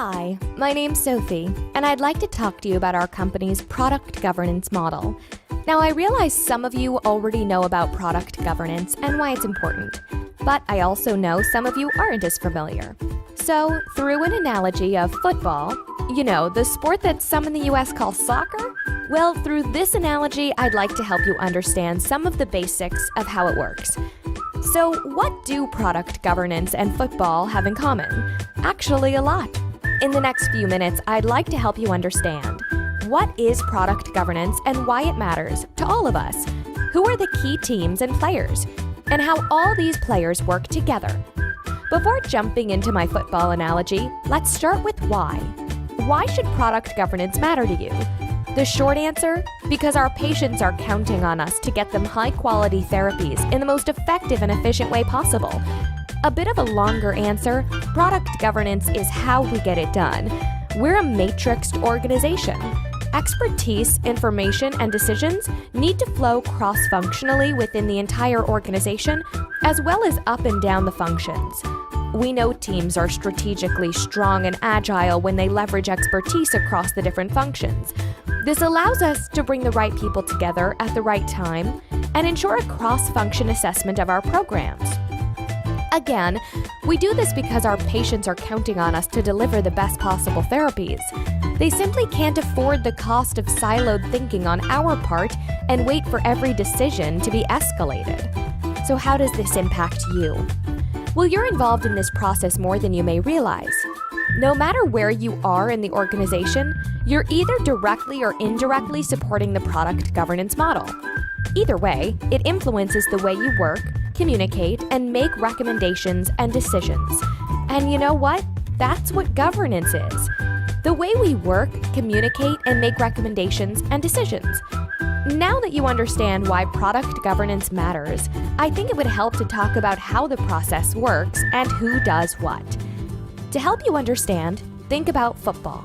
Hi, my name's Sophie, and I'd like to talk to you about our company's product governance model. Now, I realize some of you already know about product governance and why it's important, but I also know some of you aren't as familiar. So, through an analogy of football, you know, the sport that some in the US call soccer? Well, through this analogy, I'd like to help you understand some of the basics of how it works. So, what do product governance and football have in common? Actually, a lot. In the next few minutes, I'd like to help you understand what is product governance and why it matters to all of us, who are the key teams and players, and how all these players work together. Before jumping into my football analogy, let's start with why. Why should product governance matter to you? The short answer, because our patients are counting on us to get them high-quality therapies in the most effective and efficient way possible. A bit of a longer answer, product governance is how we get it done. We're a matrixed organization. Expertise, information, and decisions need to flow cross-functionally within the entire organization, as well as up and down the functions. We know teams are strategically strong and agile when they leverage expertise across the different functions. This allows us to bring the right people together at the right time and ensure a cross-function assessment of our programs. Again, we do this because our patients are counting on us to deliver the best possible therapies. They simply can't afford the cost of siloed thinking on our part and wait for every decision to be escalated. So how does this impact you? Well, you're involved in this process more than you may realize. No matter where you are in the organization, you're either directly or indirectly supporting the product governance model. Either way, it influences the way you work, communicate, and make recommendations and decisions. And you know what? That's what governance is. The way we work, communicate, and make recommendations and decisions. Now that you understand why product governance matters, I think it would help to talk about how the process works and who does what. To help you understand, think about football.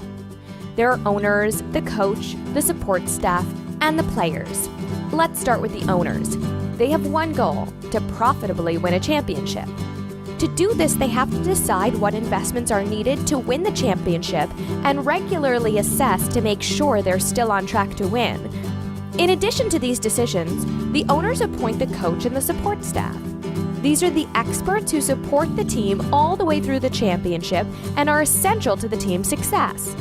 There are owners, the coach, the support staff, and the players. Let's start with the owners. They have one goal, to profitably win a championship. To do this, they have to decide what investments are needed to win the championship and regularly assess to make sure they're still on track to win. In addition to these decisions, the owners appoint the coach and the support staff. These are the experts who support the team all the way through the championship and are essential to the team's success.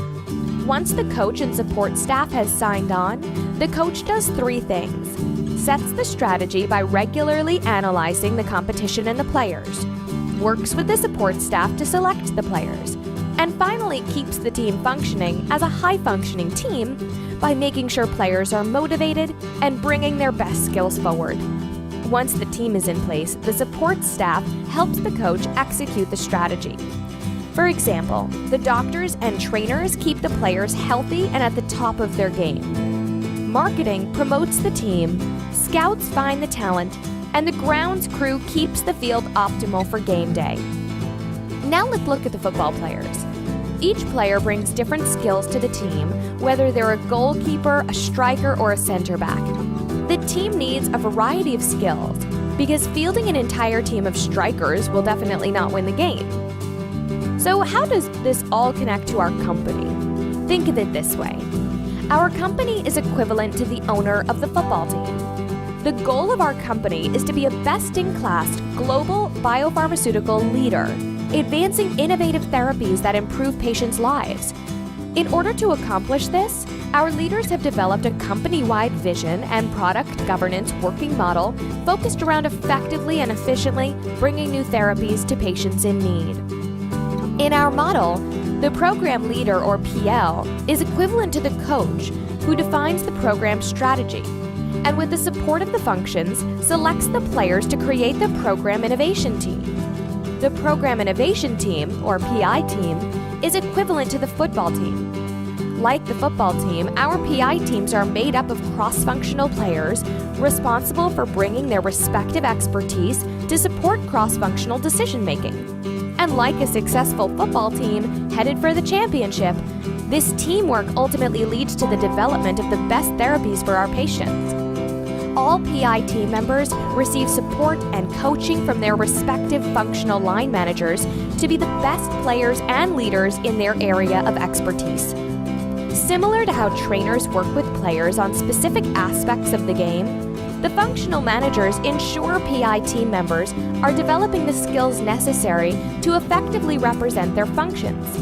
Once the coach and support staff has signed on, the coach does three things. Sets the strategy by regularly analyzing the competition and the players, works with the support staff to select the players, and finally keeps the team functioning as a high-functioning team by making sure players are motivated and bringing their best skills forward. Once the team is in place, the support staff helps the coach execute the strategy. For example, the doctors and trainers keep the players healthy and at the top of their game. Marketing promotes the team, scouts find the talent, and the grounds crew keeps the field optimal for game day. Now let's look at the football players. Each player brings different skills to the team, whether they're a goalkeeper, a striker, or a center back. The team needs a variety of skills, because fielding an entire team of strikers will definitely not win the game. So how does this all connect to our company? Think of it this way. Our company is equivalent to the owner of the football team. The goal of our company is to be a best-in-class global biopharmaceutical leader, advancing innovative therapies that improve patients' lives. In order to accomplish this, our leaders have developed a company-wide vision and product governance working model focused around effectively and efficiently bringing new therapies to patients in need. In our model, the program leader, or PL, is equivalent to the coach, who defines the program strategy, and with the support of the functions, selects the players to create the program innovation team. The program innovation team, or PI team, is equivalent to the football team. Like the football team, our PI teams are made up of cross-functional players responsible for bringing their respective expertise to support cross-functional decision-making. And like a successful football team headed for the championship, this teamwork ultimately leads to the development of the best therapies for our patients. all PI team members receive support and coaching from their respective functional line managers to be the best players and leaders in their area of expertise. Similar to how trainers work with players on specific aspects of the game, the functional managers ensure PI team members are developing the skills necessary to effectively represent their functions.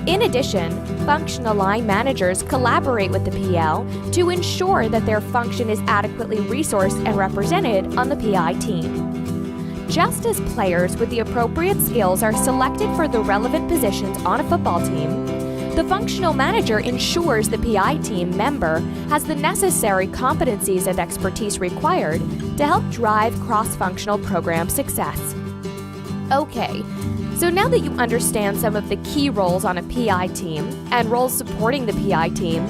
In addition, functional line managers collaborate with the PL to ensure that their function is adequately resourced and represented on the PI team. Just as players with the appropriate skills are selected for the relevant positions on a football team, the functional manager ensures the PI team member has the necessary competencies and expertise required to help drive cross-functional program success. Okay, so now that you understand some of the key roles on a PI team and roles supporting the PI team,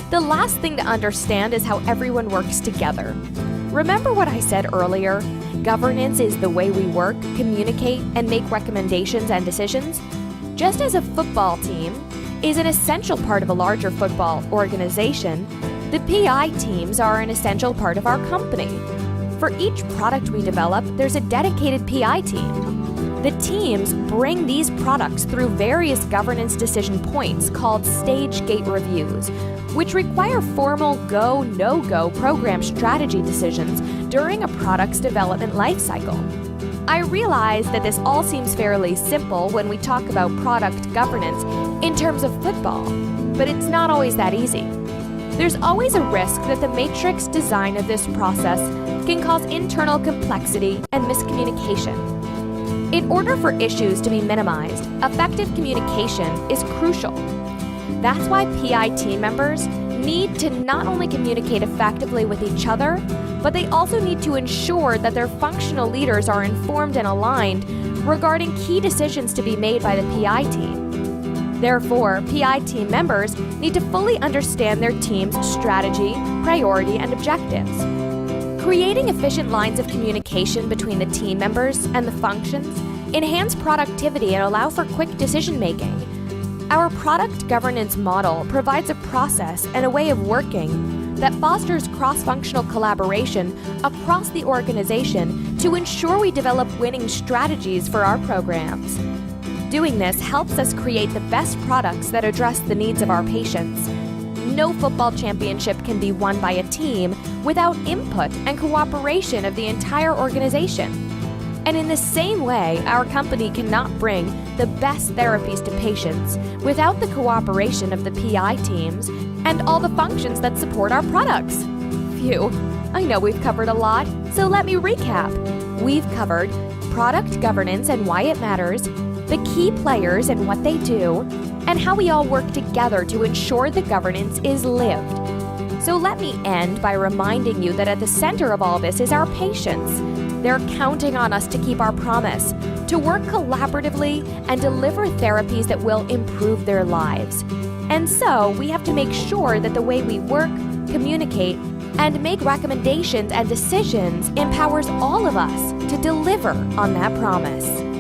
the last thing to understand is how everyone works together. Remember what I said earlier? Governance is the way we work, communicate, and make recommendations and decisions. Just as a football team is an essential part of a larger football organization, the PI teams are an essential part of our company. For each product we develop, there's a dedicated PI team. The teams bring these products through various governance decision points called stage gate reviews, which require formal go, no-go program strategy decisions during a product's development lifecycle. I realize that this all seems fairly simple when we talk about product governance in terms of football, but it's not always that easy. There's always a risk that the matrix design of this process can cause internal complexity and miscommunication. In order for issues to be minimized, effective communication is crucial. That's why PI team members need to not only communicate effectively with each other, but they also need to ensure that their functional leaders are informed and aligned regarding key decisions to be made by the PI team. Therefore, PI team members need to fully understand their team's strategy, priority, and objectives. Creating efficient lines of communication between the team members and the functions enhance productivity and allow for quick decision-making. Our product governance model provides a process and a way of working that fosters cross-functional collaboration across the organization to ensure we develop winning strategies for our programs. Doing this helps us create the best products that address the needs of our patients. No football championship can be won by a team without input and cooperation of the entire organization. And in the same way, our company cannot bring the best therapies to patients without the cooperation of the PI teams and all the functions that support our products. Phew, I know we've covered a lot, so let me recap. We've covered product governance and why it matters, the key players and what they do, and how we all work together to ensure the governance is lived. So let me end by reminding you that at the center of all this is our patients. They're counting on us to keep our promise, to work collaboratively and deliver therapies that will improve their lives. And so we have to make sure that the way we work, communicate, and make recommendations and decisions empowers all of us to deliver on that promise.